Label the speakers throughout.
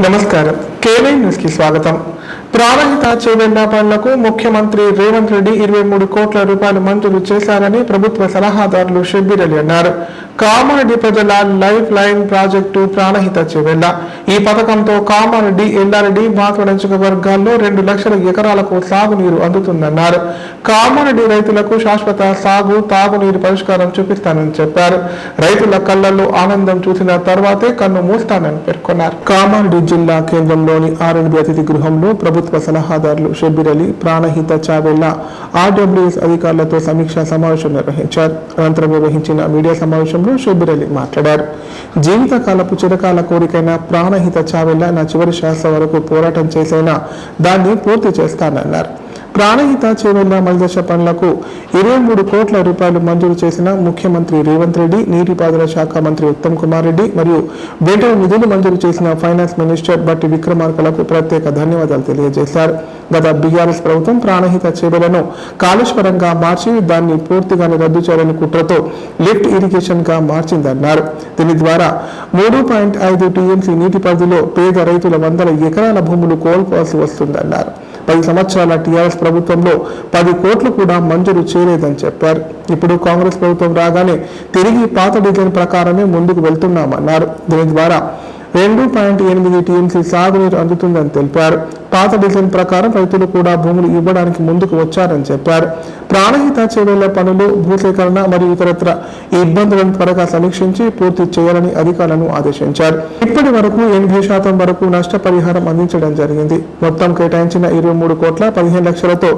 Speaker 1: నమస్కారం. KY news కి స్వాగతం. ప్రాణహిత చేవెళ్ల పనులకు ముఖ్యమంత్రి రేవంత్ రెడ్డి 23 కోట్ల రూపాయలు మంజూరు చేశారని ప్రభుత్వ సలహాదారులు షబ్బీర్ అలీ అన్నారు. కామారెడ్డి ప్రజల life line project Pranahita Chevella. ఈ పథకంతో కామారెడ్డి, ఎల్లారెడ్డి, బాన్సువాడ వర్గాల్లో 2 లక్షల ఎకరాలకు సాగునీరు అందుతుందన్నారు. కామారెడ్డి రైతులకు శాశ్వత సాగు, తాగునీరు పరిష్కారం చూపిస్తానని చెప్పారు. రైతుల కళ్లలో ఆనందం చూసిన తర్వాతే కన్ను మూస్తానని పేర్కొన్నారు. కామారెడ్డి జిల్లా కేంద్రంలోని ఆర్ఎన్బి అతిథి గృహంలో ప్రభుత్వ సలహాదారులు షబ్బీర్ అలీ, ప్రాణహిత చేవెళ్ల ఆర్డబ్ల్యూఎస్ అధికారులతో సమీక్షా సమావేశం నిర్వహించారు. అనంతరం నిర్వహించిన మీడియా సమావేశంలో షబ్బీర్ అలీ మాట్లాడారు. జీవితకాలపు చిరకాల కోరికైన ప్రాణహిత చేవెళ్ల నా చివరి శ్వాస వరకు పోరాటం చేసైనా దాన్ని పూర్తి చేస్తానన్నారు. ప్రాణహిత చేవెళ్ల మలిదశ పనులకు 23 కోట్ల రూపాయలు మంజూరు చేసిన ముఖ్యమంత్రి రేవంత్ రెడ్డి, నీటిపారుదల శాఖ మంత్రి ఉత్తమ్ కుమార్ రెడ్డి మరియు వెంటనే నిధులు మంజూరు చేసిన ఫైనాన్స్ మినిస్టర్ బట్టి విక్రమార్కలకు ప్రత్యేక ధన్యవాదాలు తెలియజేశారు. గత బీఆర్ఎస్ ప్రభుత్వం ప్రాణహిత చేవెళ్లను కాళేశ్వరంగా మార్చి దాన్ని పూర్తిగానే రద్దు చేయాలని కుట్రతో లిఫ్ట్ ఇరిగేషన్ గా మార్చిందన్నారు. దీని ద్వారా 3.5 టీఎంసీ నీటి పరిధిలో పేద రైతుల 100 ఎకరాల భూములు కోల్పోవాల్సి వస్తుందన్నారు. 10 సంవత్సరాల టీఆర్ఎస్ ప్రభుత్వంలో 10 కోట్లు కూడా మంజూరు చేయలేదని చెప్పారు. ఇప్పుడు కాంగ్రెస్ ప్రభుత్వం రాగానే తిరిగి పాత డిజైన్ ప్రకారమే ముందుకు వెళ్తున్నామన్నారు. దీని ద్వారా 2.8 టీఎంసీ సాగునీరు అందుతుందని తెలిపారు. పాత డిజైన్ ప్రకారం రైతులు కూడా భూములు ఇవ్వడానికి ముందుకు వచ్చారని చెప్పారు. ప్రాణహిత చేవెళ్ల పనులు, భూసేకరణ మరియు ఇతరత్ర ఇబ్బందులను త్వరగా సమీక్షించి పూర్తి చేయాలని అధికారులను ఆదేశించారు. ఇప్పటి వరకు 80% వరకు నష్టపరిహారం అందించడం జరిగింది. మొత్తం కేటాయించిన 23 కోట్ల 15 లక్షలతో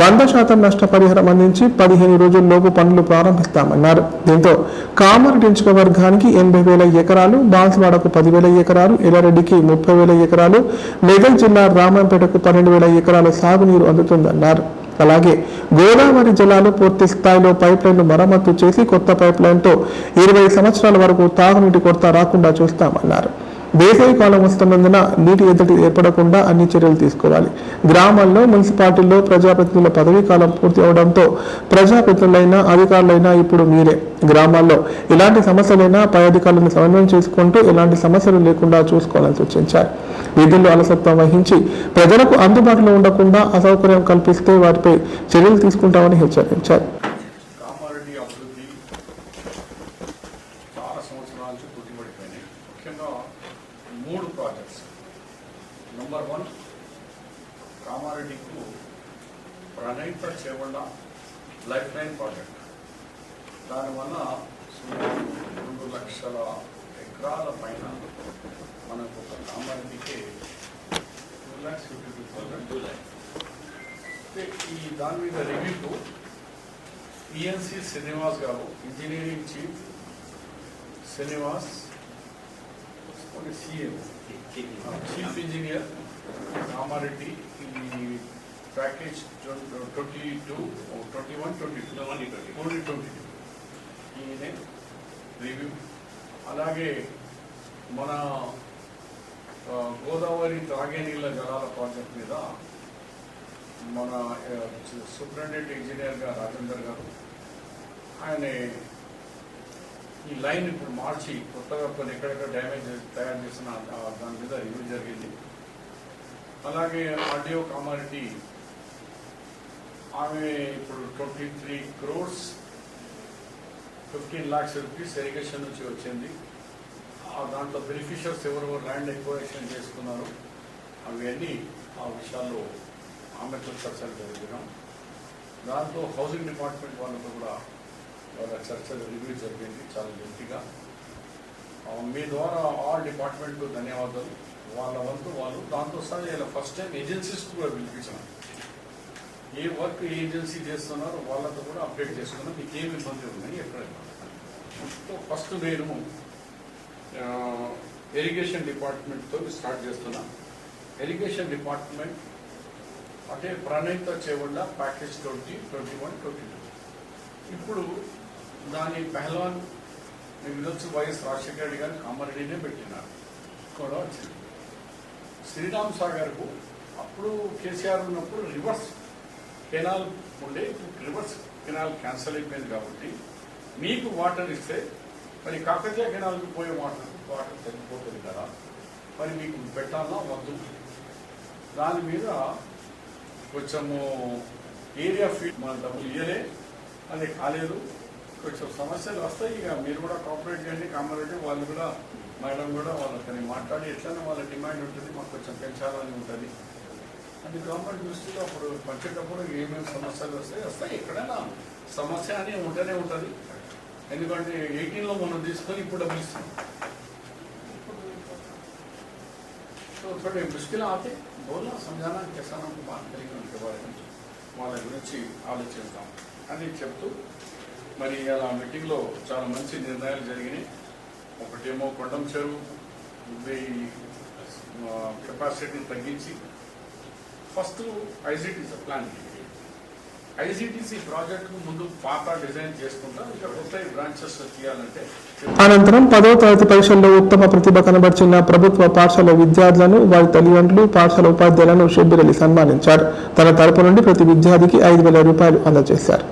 Speaker 1: 100% నష్టపరిహారం అందించి 15 రోజుల్లోపు పనులు ప్రారంభిస్తామన్నారు. దీంతో కామారెడ్డి నియోజకవర్గానికి 80,000 ఎకరాలు, బాన్సువాడకు 10,000 ఎకరాలు, ఎల్లారెడ్డికి 30,000 ఎకరాలు, మెదక్ జిల్లా రామంపేటకు 12,000 ఎకరాల సాగునీరు అందుతుందన్నారు. అలాగే గోదావరి జలాలు పూర్తి స్థాయిలో పైప్ లైన్ మరమ్మతు చేసి కొత్త పైప్ లైన్తో 20 సంవత్సరాల వరకు తాగునీటి కొరత రాకుండా చూస్తామన్నారు. వేసవి కాలం వస్తున్నందున నీటి ఎద్దడి ఏర్పడకుండా అన్ని చర్యలు తీసుకోవాలి. గ్రామాల్లో, మున్సిపాలిటీల్లో ప్రజాప్రతినిధుల పదవీ కాలం పూర్తి అవడంతో ప్రజాప్రతినిధులైనా అధికారులైనా ఇప్పుడు మీరే. గ్రామాల్లో ఎలాంటి సమస్యలైనా పై అధికారులను సమన్వయం చేసుకుంటూ ఎలాంటి సమస్యలు లేకుండా చూసుకోవాలని సూచించారు. విధుల్లో అలసత్వం వహించి ప్రజలకు అందుబాటులో ఉండకుండా అసౌకర్యం కల్పిస్తే వారిపై చర్యలు తీసుకుంటామని హెచ్చరించారు.
Speaker 2: మూడు ప్రాజెక్ట్స్. నంబర్ 1 కామారెడ్డికు Pranahita Chevella life line project. దానివల్ల సుమారు 2 లక్షల ఎకరాల పైన మనకు ఒక కామారెడ్డికి 2,52,000. ఈ దాని మీద రివ్యూకు ఈఎన్సి శ్రీనివాస్ గారు, engineering chief Srinivas, chief engineer Kamareddy, ఈ ప్యాకేజ్ 2022 ఈయనే రివ్యూ. అలాగే మన గోదావరి తాగే నీళ్ళ జలాల ప్రాజెక్ట్ మీద మన సూపరింటెండెంట్ ఇంజనీర్గా రాజేందర్ గారు, ఆయన ఈ లైన్ ఇప్పుడు మార్చి కొత్తగా కొన్ని ఎక్కడెక్కడ డ్యామేజ్ తయారు చేసిన దాని మీద రివ్యూ జరిగింది. అలాగే ఆర్డీఓ కామారెడ్డి, ఆమె ఇప్పుడు 23 crores 15 lakhs రూపీస్ ఇరిగేషన్ నుంచి వచ్చింది. దాంట్లో బెనిఫిషియర్స్ ఎవరెవరు ల్యాండ్ ఎక్వైషన్ చేసుకున్నారు అవన్నీ ఆ విషయాల్లో ఆమెతో చర్చలు జరిగినాం. దాంతో హౌసింగ్ డిపార్ట్మెంట్ వాళ్ళతో కూడా వాళ్ళ చర్చలు రివ్యూ జరిగింది చాలా గట్టిగా. మీ ద్వారా ఆల్ డిపార్ట్మెంట్కు ధన్యవాదాలు. వాళ్ళ వంతు వాళ్ళు దాంతో సహా ఇలా ఫస్ట్ టైం ఏజెన్సీస్ కూడా పిలిపించినాం. ఏ వర్క్ ఏ ఏజెన్సీ చేస్తున్నారో వాళ్ళతో కూడా అప్డేట్ చేసుకున్నాం. మీకు ఏమి ఇబ్బంది ఉన్నాయి ఎక్కడైనా. సో ఫస్ట్ నేను ఇరిగేషన్ డిపార్ట్మెంట్తో స్టార్ట్ చేస్తున్నా. ఇరిగేషన్ డిపార్ట్మెంట్ అంటే ప్రాణహిత చేవెళ్ల ప్యాకేజ్ 2021-22. ఇప్పుడు దాని పెహల్వాన్ వినోద్ వైఎస్ రాజశేఖర రెడ్డి గారు కామారెడ్డినే పెట్టినారు కూడా వచ్చింది. శ్రీరామ్ సాగర్కు అప్పుడు కేసీఆర్ ఉన్నప్పుడు రివర్స్ కెనాల్ ఉండే, రివర్స్ కెనాల్ క్యాన్సల్ అయిపోయింది. కాబట్టి మీకు వాటర్ ఇస్తే మరి కాకతీయ కెనాల్కి పోయే వాటర్ తగ్గిపోతుంది కదా. మరి మీకు పెట్టాలా వద్దు, దాని మీద కొంచెము ఏరియా ఫీల్డ్ మన డబ్బులు ఇయ్యలే, అది కాలేదు, కొంచెం సమస్యలు వస్తాయి. ఇక మీరు కూడా కోఆపరేట్ చేయండి, కామారెడ్డి వాళ్ళు కూడా, మేడం కూడా వాళ్ళని మాట్లాడి ఎట్లనే వాళ్ళ డిమాండ్ ఉంటుంది, మాకు కొంచెం పెంచాలని ఉంటుంది. అది గవర్నమెంట్ దృష్టిలో అప్పుడు వచ్చేటప్పుడు ఏమేమి సమస్యలు వస్తాయి. ఎక్కడైనా సమస్య అని ఉంటూనే ఉంటుంది. ఎందుకంటే 18లో మనం తీసుకొని ఇప్పుడు డబ్బులు ఇస్తాం. तो थोड़े मुश्किल आते बोलना समझाना किसानों को बात करेंगे उनके बारे में వాళ్ళ గురించి ఆలోచిస్తాం అని చెప్తూ మరి అలా మీటింగ్లో చాలా మంచి నిర్ణయాలు జరిగినాయి. ఒకటేమో కొండం చెరువు కెపాసిటీని తగ్గించి first ICTC plan, ICTC project ముందు పాత డిజైన్ చేసుకుంటా ఇక కొత్త బ్రాంచెస్ తీయాలంటే.
Speaker 1: అనంతరం 10వ తరగతి పరీక్షల్లో ఉత్తమ ప్రతిభ కనబర్చిన ప్రభుత్వ పాఠశాల విద్యార్థులను, వారి తల్లిదండ్రులు, పాఠశాల ఉపాధ్యాయులను షబ్బీర్ అలీ సన్మానించారు. తన తరపు నుండి ప్రతి విద్యార్థికి 5,000 రూపాయలు అందజేశారు.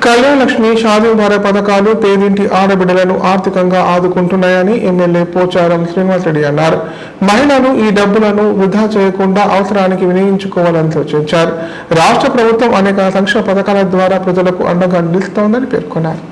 Speaker 1: కళ్యాణ లక్ష్మి, షాదీ ముబారక్ పథకాలు పేదింటి ఆడబిడ్డలను ఆర్థికంగా ఆదుకుంటున్నాయని ఎమ్మెల్యే పోచారం శ్రీనివాసరెడ్డి అన్నారు. మహిళలు ఈ డబ్బులను వృధా చేయకుండా అవసరానికి వినియోగించుకోవాలని సూచించారు. రాష్ట్ర ప్రభుత్వం అనేక సంక్షేమ పథకాల ద్వారా ప్రజలకు అండగా నిలుస్తోందని పేర్కొన్నారు.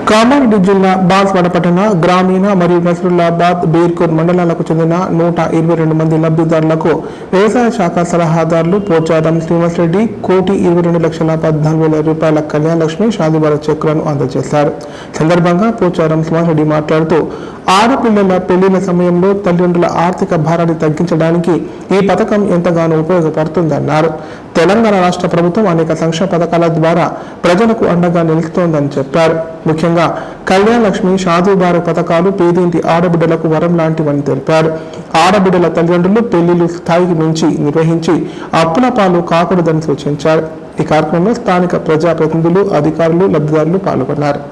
Speaker 1: కామారెడ్డి జిల్లా బాన్స్వాడ పట్టణ, గ్రామీణ మరియు నసరుల్లాబాద్, బీర్కూర్ మండలాలకు చెందిన 122 మంది లబ్ధిదారులకు వ్యవసాయ శాఖ సలహాదారులు పోచారం శ్రీనివాసరెడ్డి 1,22,14,000 రూపాయల కళ్యాణ లక్ష్మి, షాదీ ముబారక్ చెక్కులను అందజేశారు. సందర్భంగా పోచారం శ్రీనివాసరెడ్డి మాట్లాడుతూ ఆడపిల్లల పెళ్లిళ్ల సమయంలో తల్లిదండ్రుల ఆర్థిక భారాన్ని తగ్గించడానికి ఈ పథకం ఎంతగానో ఉపయోగపడుతుందన్నారు. తెలంగాణ రాష్ట్ర ప్రభుత్వం అనేక సంక్షేమ పథకాల ద్వారా ప్రజలకు అండగా నిలుస్తోందని చెప్పారు. ముఖ్యంగా కళ్యాణ లక్ష్మి, షాదీ ముబారక్ పథకాలు పేదింటి ఆడబిడ్డలకు వరం లాంటివని తెలిపారు. ఆడబిడ్డల తల్లిదండ్రులు పెళ్లిళ్లు స్థాయికి మించి నిర్వహించి అప్పుల పాలు కాకూడదని సూచించారు. ఈ కార్యక్రమంలో స్థానిక ప్రజాప్రతినిధులు, అధికారులు, లబ్ధిదారులు పాల్గొన్నారు.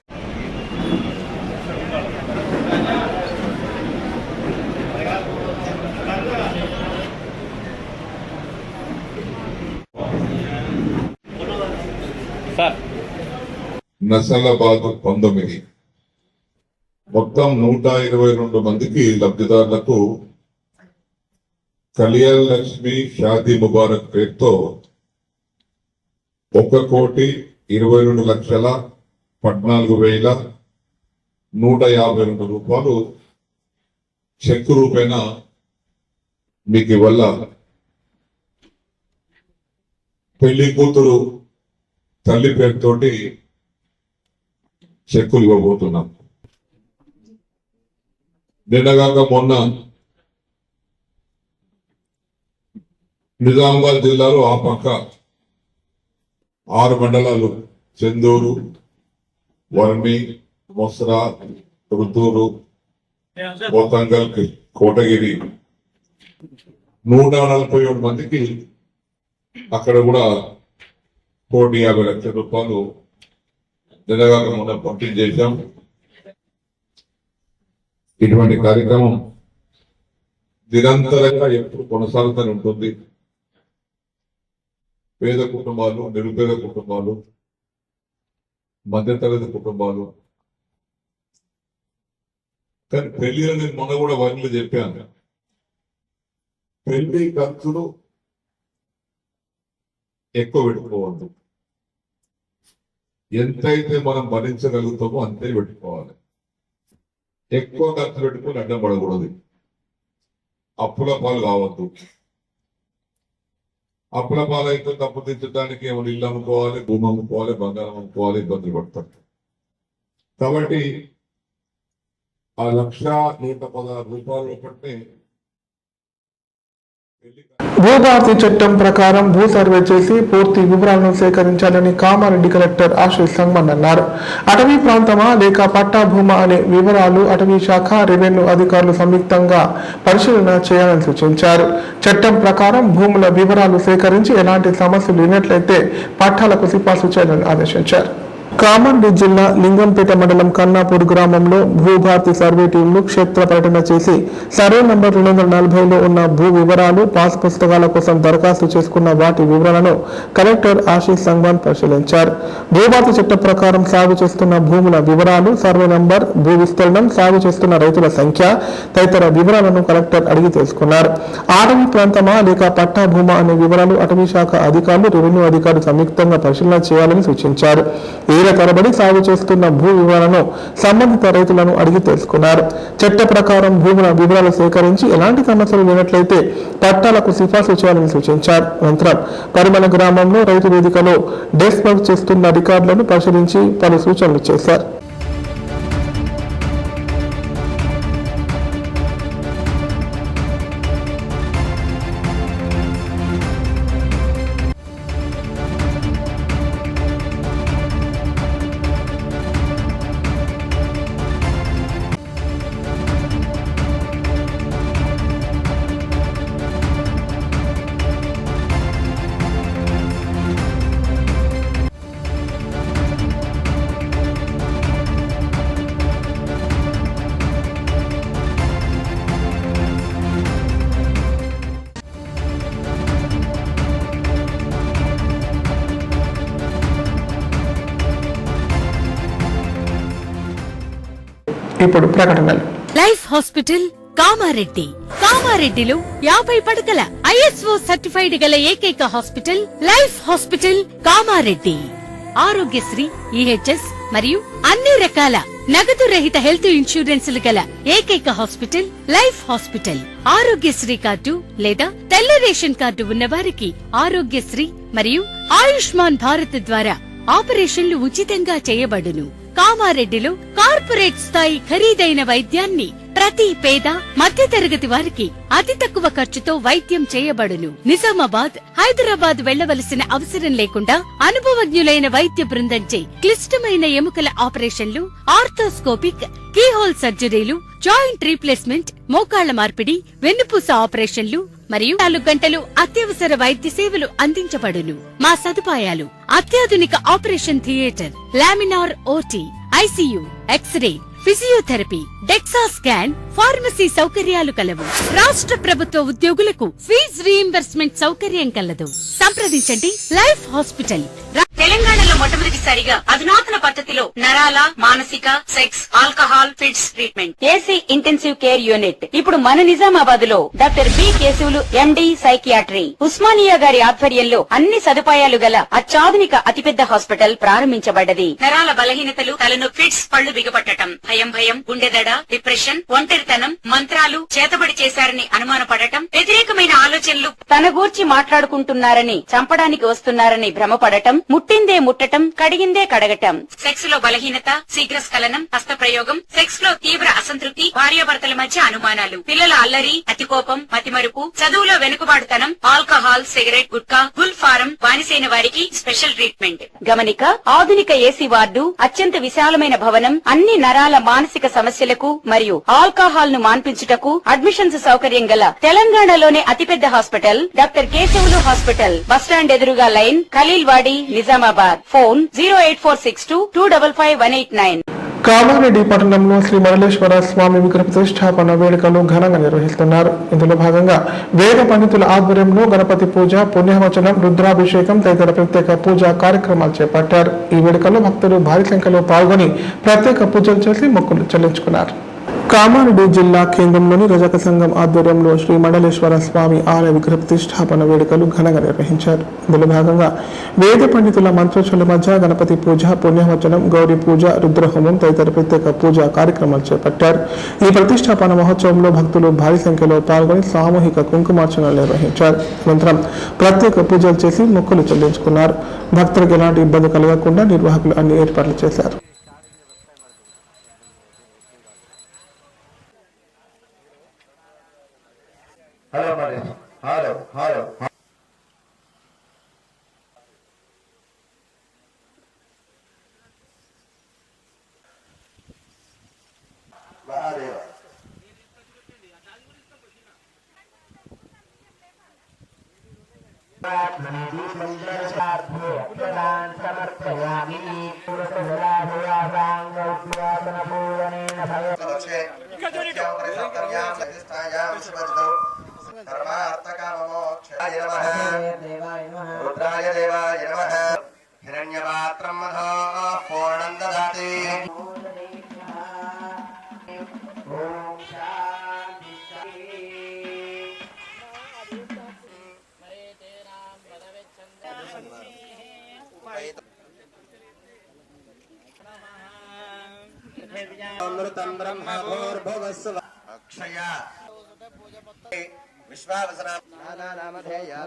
Speaker 3: నసలాబాద్ 19 మొత్తం 122 మందికి లబ్ధిదారులకు కళ్యాణ లక్ష్మి, షాదీ ముబారక్ పేరుతో 1,22,14,152 రూపాయలు చెక్కు రూపేణా మీకు ఇవల్ల పెళ్లి కూతురు తల్లి పేరుతోటి చెక్కులు ఇవ్వబోతున్నాం. నిన్నగాక మొన్న నిజామాబాద్ జిల్లాలో ఆ పక్క 6 మండలాలు చెందూరు, వర్మి, మొసరా, రుద్దూరు, పోతంగల్, కోటగిరి 147 మందికి అక్కడ కూడా 1,50,00,000 రూపాయలు నిజంగా మనం పంపిణీ చేశాం. ఇటువంటి కార్యక్రమం నిరంతరంగా ఎప్పుడు కొనసాగుతూనే ఉంటుంది. పేద కుటుంబాలు, నిరుపేద కుటుంబాలు, మధ్యతరగతి కుటుంబాలు. కానీ పెళ్లిలో నేను మొన్న కూడా వారిలో చెప్పాను, పెళ్లి ఖర్చులు ఎక్కువ పెట్టుకోవద్దు. ఎంతైతే మనం భరించగలుగుతామో అంతే పెట్టుకోవాలి. ఎక్కువ ఖర్చు పెట్టుకుని అడ్డం పడకూడదు. అప్పుల పాలు కావద్దు. అప్పుల పాలు అయితే తప్పు తెచ్చడానికి ఏమైనా ఇల్లు అమ్ముకోవాలి, భూమి అమ్ముకోవాలి, బంగారం అమ్ముకోవాలి, ఇబ్బందులు పడతారు. కాబట్టి ఆ 1,116 రూపాయలు ఒకటి
Speaker 1: భూభారతి చట్టం ప్రకారం భూ సర్వే చేసి పూర్తి వివరాలను సేకరించాలని కామారెడ్డి కలెక్టర్ ఆశీష్ సంగ్మన్ అన్నారు. అటవీ ప్రాంతమా లేక పట్టా భూమా అనే వివరాలు అటవీ శాఖ, రెవెన్యూ అధికారులు సంయుక్తంగా పరిశీలన చేయాలని సూచించారు. చట్టం ప్రకారం భూముల వివరాలు సేకరించి ఎలాంటి సమస్యలు లేనట్లయితే పట్టాలకు సిఫార్సు చేయాలని ఆదేశించారు. కామారెడ్డి జిల్లా లింగంపేట మండలం కన్నాపూర్ గ్రామంలో భూభారతి సర్వే టీంలు క్షేత్ర పర్యటన చేసి సర్వే నంబర్ 240లో ఉన్న భూ వివరాలు, పాస్ పుస్తకాల కోసం దరఖాస్తు చేసుకున్న వాటి వివరాలను కలెక్టర్ ఆశీష్ సంగ్మన్ పరిశీలించారు. భూభారతి చట్ట ప్రకారం సాగు చేస్తున్న భూముల వివరాలు, సర్వే నంబర్, భూ విస్తీర్ణం, సాగు చేస్తున్న రైతుల సంఖ్య తదితర వివరాలను కలెక్టర్ అడిగి తెలుసుకున్నారు. అటవీ ప్రాంతమా లేక పట్టా భూమా అనే వివరాలు అటవీ శాఖ అధికారులు, రెవెన్యూ అధికారులు సంయుక్తంగా పరిశీలన చేయాలని సూచించారు. తరబడి సాగు చేస్తున్న భూ వివరాలను సంబంధిత రైతులను అడిగి తెలుసుకున్నారు. చట్ట ప్రకారం భూముల వివరాలు సేకరించి ఎలాంటి సమస్యలు లేనట్లయితే పట్టాలకు సిఫార్సు చేయాలని సూచించారు. అనంతరం పరిమళ గ్రామంలో రైతు వేదికలో డెస్క్ వర్క్ చేస్తున్న రికార్డులను పరిశీలించి పలు సూచనలు చేశారు. ఇప్పుడు ప్రకటనలు.
Speaker 4: Life hospital Kamareddy. కామారెడ్డిలో 50 పడకల ISO సర్టిఫైడ్ గల ఏకైక hospital life hospital Kamareddy. Aarogyasri, EHS మరియు అన్ని రకాల నగదు రహిత హెల్త్ ఇన్సూరెన్సులు గల ఏకైక hospital life hospital. Aarogyasri card లేదా తెల్ల రేషన్ కార్డు ఉన్న వారికి ఆరోగ్యశ్రీ మరియు ఆయుష్మాన్ భారత్ ద్వారా ఆపరేషన్లు ఉచితంగా చేయబడును. కామారెడ్డిలో కార్పొరేట్ స్థాయి ఖరీదైన వైద్యాన్ని ప్రతి పేద మధ్యతరగతి వారికి అతి తక్కువ ఖర్చుతో వైద్యం చేయబడును. నిజామాబాద్, హైదరాబాద్ వెళ్లవలసిన అవసరం లేకుండా అనుభవజ్ఞులైన వైద్య బృందంచే క్లిష్టమైన ఎముకల ఆపరేషన్లు, ఆర్థోస్కోపిక్, కీహోల్ సర్జరీలు, జాయింట్ రీప్లేస్మెంట్, మోకాళ్ల మార్పిడి, వెన్నుపూస ఆపరేషన్లు మరియు 4 గంటలు అత్యవసర వైద్య సేవలు అందించబడును. మా సదుపాయాలు: అత్యాధునిక operation theatre, laminar OT, ICU, x ray, physiotherapy, dexa scan, pharmacy సౌకర్యాలు కలవు. రాష్ట్ర ప్రభుత్వ ఉద్యోగులకు ఫీజు రీయింబర్స్మెంట్ సౌకర్యం కలదు. సంప్రదించండి లైఫ్ హాస్పిటల్. తెలంగాణలో మొట్టమొదటిసారిగా అధునాతన పద్ధతిలో నరాల, మానసిక, sex, alcohol, fits treatment, AC intensive care unit ఇప్పుడు మన నిజామాబాద్ లో doctor B Keshavulu MD psychiatry, Osmania గారి ఆధ్వర్యంలో అన్ని సదుపాయాలు గల అత్యాధునిక అతిపెద్ద హాస్పిటల్ ప్రారంభించబడ్డది. నరాల బలహీనతలు, తలనొప్పి, ఫిట్స్, పళ్లు బిగపట్టడం, భయం, గుండెదడ, డిప్రెషన్, ఒంటరితనం, మంత్రాలు చేతబడి చేశారని అనుమానపడటం, వ్యతిరేకమైన ఆలోచనలు, తన గూర్చి మాట్లాడుకుంటున్నారని, చంపడానికి వస్తున్నారని భ్రమపడటం, ముట్టిందే ముట్టటం, కడి
Speaker 5: కడిగిందే కడగటం, సెక్స్ లో బలహీనత, శీఘ్రస్ఖలనం, హస్తప్రయోగం, సెక్స్ లో తీవ్ర అసంతృప్తి, భార్యాభర్తల మధ్య అనుమానాలు, పిల్లల అల్లరి, అతికోపం, మతిమరుపు, చదువులో వెనుకబాటుతనం, alcohol, cigarette, gutka, Gul form బానిసైన వారికి స్పెషల్ ట్రీట్మెంట్. గమనిక: ఆధునిక ఏసీ వార్డు, అత్యంత విశాలమైన భవనం, అన్ని నరాల మానసిక సమస్యలకు మరియు ఆల్కహాల్ ను మాన్పించుటకు అడ్మిషన్స్ సౌకర్యం గల తెలంగాణలోనే అతిపెద్ద hospital doctor Keshavulu hospital, bus stand ఎదురుగా లైన్, ఖలీల్వాడి, నిజామాబాద్. ఫోన్ 08462255189.
Speaker 1: కామారెడ్డి పట్టణంలో శ్రీ మరళేశ్వర స్వామి విగ్రహ ప్రతిష్టాపన వేడుకలు ఘనంగా నిర్వహిస్తున్నారు. ఇందులో భాగంగా వేద పండితుల ఆధ్వర్యంలో గణపతి పూజ, పుణ్యవచనం, రుద్రాభిషేకం తదితర ప్రత్యేక పూజా కార్యక్రమాలు చేపట్టారు. ఈ వేడుకల్లో భక్తులు భారీ సంఖ్యలో పాల్గొని ప్రత్యేక పూజలు చేసి మొక్కులు చెల్లించుకున్నారు. కామారెడ్డి జిల్లా కేంద్రంలోని రజక సంఘం ఆధ్వర్యంలో శ్రీ మండలేశ్వర స్వామి ఆలయ విగ్రహ ప్రతిష్టాపన వేడుకలు ఘనంగా నిర్వహించారు. ఇందులో భాగంగా వేద పండితుల మంత్రోచ్చల మధ్య గణపతి పూజ, పుణ్యవచనం, గౌరీ పూజ, రుద్రహోమం తదితర ప్రత్యేక పూజా కార్యక్రమాలు చేపట్టారు. ఈ ప్రతిష్టాపన మహోత్సవంలో భక్తులు భారీ సంఖ్యలో పాల్గొని సామూహిక కుంకుమార్చనలు నిర్వహించారు. అనంతరం ప్రత్యేక పూజలు చేసి మొక్కులు చెల్లించుకున్నారు. భక్తులకు ఎలాంటి ఇబ్బంది కలగకుండా నిర్వాహకులు అన్ని ఏర్పాట్లు చేశారు.
Speaker 6: హలో మరి హలో హలో మహాదేవ रुद्राय देवाय नमः हिरण्यपात्रं मधो पूर्णं ददाति ओम शांति अमृतं ब्रह्म भूर्भुवस्सुः अक्षया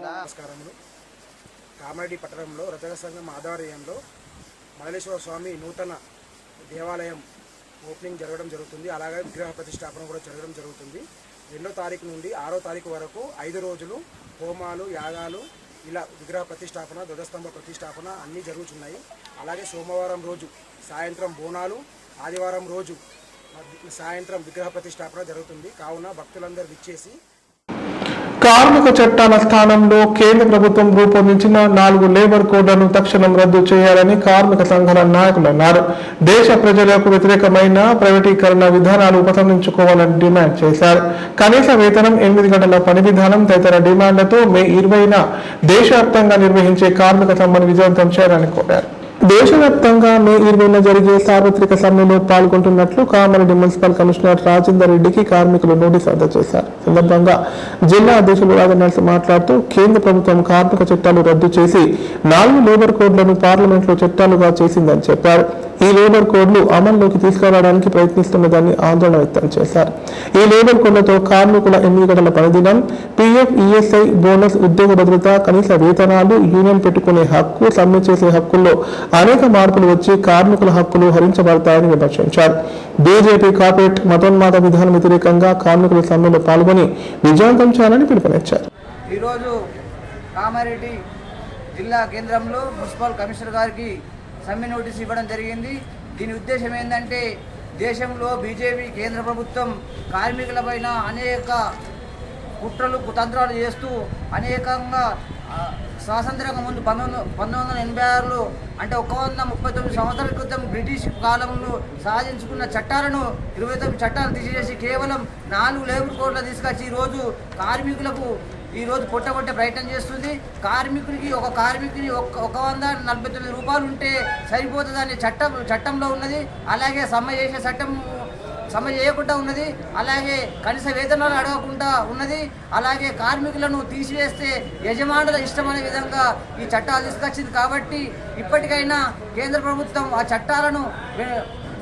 Speaker 7: నమస్కారములు. కామారెడ్డి పట్టణంలో రజక సంఘం ఆధ్వర్యంలో మరళేశ్వర స్వామి నూతన దేవాలయం ఓపెనింగ్ జరగడం జరుగుతుంది. అలాగే విగ్రహ ప్రతిష్టాపన కూడా జరగడం జరుగుతుంది. 2వ తారీఖు నుండి 6వ తారీఖు వరకు 5 రోజులు హోమాలు, యాగాలు, ఇలా విగ్రహ ప్రతిష్టాపన, ధ్వజస్తంభ ప్రతిష్టాపన అన్నీ జరుగుతున్నాయి. అలాగే సోమవారం రోజు సాయంత్రం బోనాలు, ఆదివారం రోజు సాయంత్రం విగ్రహ ప్రతిష్టాపన జరుగుతుంది. కావున భక్తులందరూ విచ్చేసి
Speaker 1: కార్మిక చట్టాల స్థానంలో కేంద్ర ప్రభుత్వం రూపొందించిన 4 లేబర్ కోడ్లను తక్షణం రద్దు చేయాలని కార్మిక సంఘాల నాయకులు అన్నారు. దేశ ప్రజలకు వ్యతిరేకమైన ప్రైవేటీకరణ విధానాలు ఉపసంహరించుకోవాలని డిమాండ్ చేశారు. కనీస వేతనం, 8 గంటల పని విధానం తదితర డిమాండ్లతో మే 20న దేశవ్యాప్తంగా నిర్వహించే కార్మిక సమ్మెను విజయవంతం చేయాలని కోరారు. దేశవ్యాప్తంగా మే 20న జరిగే సార్వత్రిక సమ్మెలో పాల్గొంటున్నట్లు కామారెడ్డి మున్సిపల్ కమిషనర్ రాజేందర్ రెడ్డికి కార్మికులు నోటీసు అందజేశారు. సందర్భంగా జిల్లా అధ్యక్షులు రాజనర్స్ మాట్లాడుతూ కేంద్ర ప్రభుత్వం కార్మిక చట్టాలు రద్దు చేసి 4 లేబర్ కోడ్లను పార్లమెంట్లో చట్టాలుగా చేసిందని చెప్పారు. ఈ లేబర్ కోడ్లు అమల్లోకి తీసుకురావడానికి ప్రయత్నిస్తున్నదాన్ని ఆందోళన వ్యక్తం చేశారు. ఈ లేబర్ కోడ్లతో కార్మికుల 8 గంటల పనిదినం, PF, ESI, బోనస్, ఉద్యోగ భద్రత, కనీస వేతనాలు, యూనియన్ పెట్టుకునే హక్కు, సమ్మె చేసే హక్కుల్లో అనేక మార్పులు వచ్చి కార్మికుల హక్కులు హరించబడతాయని విమర్శించారు. బీజేపీ కార్పొరేట్ మతోన్మాద విధానం వ్యతిరేకంగా కార్మికుల సమ్మెలో పాల్గొని విజయవంతం చేయాలని పిలుపునిచ్చారు.
Speaker 8: ఈరోజు కామారెడ్డి జిల్లా కేంద్రంలో మున్సిపల్ కమిషనర్ గారికి సమ్మె నోటీస్ ఇవ్వడం జరిగింది. దీని ఉద్దేశం ఏంటంటే దేశంలో బీజేపీ కేంద్ర ప్రభుత్వం కార్మికులపైన అనేక కుట్రలు కుతంత్రాలు చేస్తూ అనేకంగా స్వాతంత్ర్యం ముందు 1986లో అంటే 139 సంవత్సరాల క్రితం బ్రిటిష్ కాలంలో సాధించుకున్న చట్టాలను 29 చట్టాలు తీసేసి కేవలం 4 లేబర్ కోడ్లు తీసుకొచ్చి ఈరోజు కార్మికులకు పొట్టగొట్టే ప్రయత్నం చేస్తుంది. ఒక కార్మికుని 149 రూపాయలు ఉంటే సరిపోతుందని చట్టంలో ఉన్నది. అలాగే సమ్మె చేయకుండా ఉన్నది. అలాగే కనీస వేతనాలు అడగకుండా ఉన్నది. అలాగే కార్మికులను తీసివేస్తే యజమానుల ఇష్టమనే విధంగా ఈ చట్టాలు తీసుకొచ్చింది. కాబట్టి ఇప్పటికైనా కేంద్ర ప్రభుత్వం ఆ చట్టాలను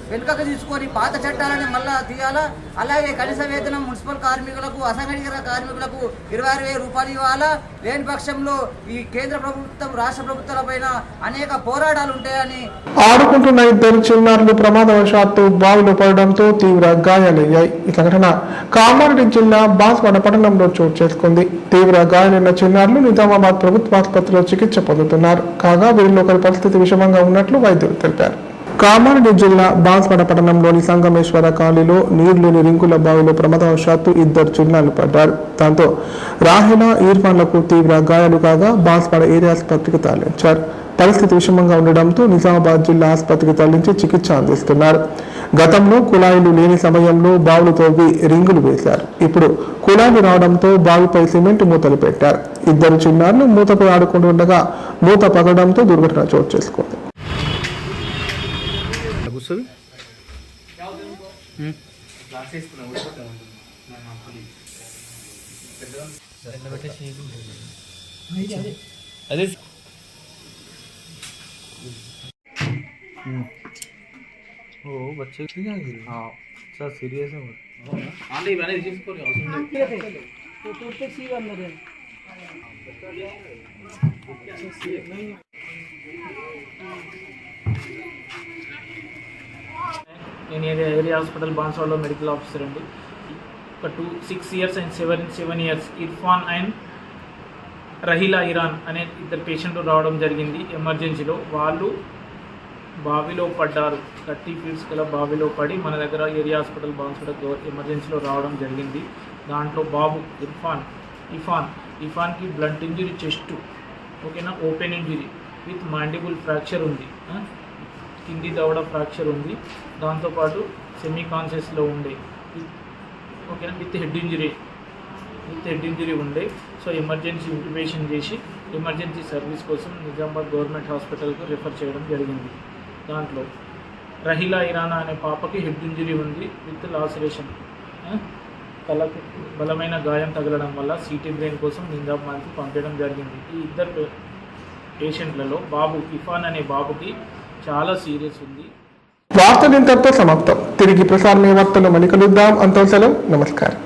Speaker 8: వెనుకకు తీసుకొని పాత చట్టాలని మళ్ళా తీయాలా. అలాగే కనీస వేతనం మున్సిపల్ కార్మికులకు, అసంఘటిత కార్మికులకు 26,000 రూపాయలు ఇవ్వాలా. లేని పక్షంలో ఈ కేంద్ర ప్రభుత్వం రాష్ట్ర ప్రభుత్వాలపైన అనేక పోరాటాలు ఉంటాయని.
Speaker 1: ఆడుకుంటున్న ఇద్దరు చిన్నారులు ప్రమాదవశాత్తు బావిలో పడడంతో తీవ్ర గాయాలయ్యాయి. ఈ సంఘటన కామారెడ్డి జిల్లా బాన్స్వాడ పట్టణంలో చోటు చేసుకుంది. తీవ్ర గాయాలైన చిన్నారులు నిజామాబాద్ ప్రభుత్వ ఆసుపత్రిలో చికిత్స పొందుతున్నారు. కాగా వీరిలో ఒకరి పరిస్థితి విషమంగా ఉన్నట్లు వైద్యులు తెలిపారు. కామారెడ్డి జిల్లా బాన్స్వాడ పట్టణంలోని సంగమేశ్వర కాలనీలో నీరులేని రింకుల బావిలో ప్రమాదవశాత్తు ఇద్దరు చిన్నారులు పడ్డారు. దాంతో రాహిలా, ఇర్ఫాన్లకు తీవ్ర గాయాలు కాగా బాన్స్వాడ ఏరియా ఆసుపత్రికి తరలించారు. పరిస్థితి విషమంగా ఉండడంతో నిజామాబాద్ జిల్లా ఆసుపత్రికి తరలించి చికిత్స అందిస్తున్నారు. గతంలో కుళాయిలు లేని సమయంలో బావులు తవ్వి రింగులు వేశారు. ఇప్పుడు కుళాయిలు రావడంతో బావిపై సిమెంట్ మూతలు పెట్టారు. ఇద్దరు చిన్నారులు మూతపై ఆడుకుంటుండగా మూత పగలడంతో దుర్ఘటన చోటు చేసుకుంది.
Speaker 9: बच्चे हाँ सर सीरियस है आंटी मैंने తీసుకోని అవసరం లేదు నేను ఏరియా హాస్పిటల్ బాన్స్వాడలో మెడికల్ ఆఫీసర్ అండి. ఒక 6 years and 7 years Irfan and Raheela Iran అనే ఇద్దరు పేషెంట్లు రావడం జరిగింది ఎమర్జెన్సీలో. వాళ్ళు బావిలో పడ్డారు. 30 feet గల బావిలో పడి మన దగ్గర ఏరియా హాస్పిటల్ బాన్స్వాడ ఎమర్జెన్సీలో రావడం జరిగింది. దాంట్లో బాబు ఇర్ఫాన్కి బ్లంట్ ఇంజరీ, చెస్ట్ ఓకేనా, ఓపెన్ ఇంజరీ విత్ మాండిబుల్ ఫ్రాక్చర్ ఉంది, కింది దవడ ఫ్రాక్చర్ ఉంది. దాంతోపాటు సెమీ కాన్షియస్లో ఉండే ఓకేనా, విత్ హెడ్ ఇంజరీ ఉండే. సో ఎమర్జెన్సీ ఇంటిమేషన్ చేసి ఎమర్జెన్సీ సర్వీస్ కోసం నిజామాబాద్ గవర్నమెంట్ హాస్పిటల్కు రిఫర్ చేయడం జరిగింది. దాంట్లో రహీలా ఇరానా అనే పాపకి హెడ్ ఇంజరీ ఉంది విత్ లాసరేషన్, తలకు బలమైన గాయం తగలడం వల్ల సిటీ బ్రెయిన్ కోసం నిజామాబాద్కి పంపించడం జరిగింది. ఈ ఇద్దరు పేషెంట్లలో బాబు ఇర్ఫాన్ అనే బాబుకి చాలా సీరియస్ ఉంది.
Speaker 1: వార్తలు ఇంతటితో సమాప్తం. తిరిగి ప్రసారమయ్యే వార్తల్లో మళ్ళీ కలుద్దాం. అంతవరకు సెలవు. నమస్కారం.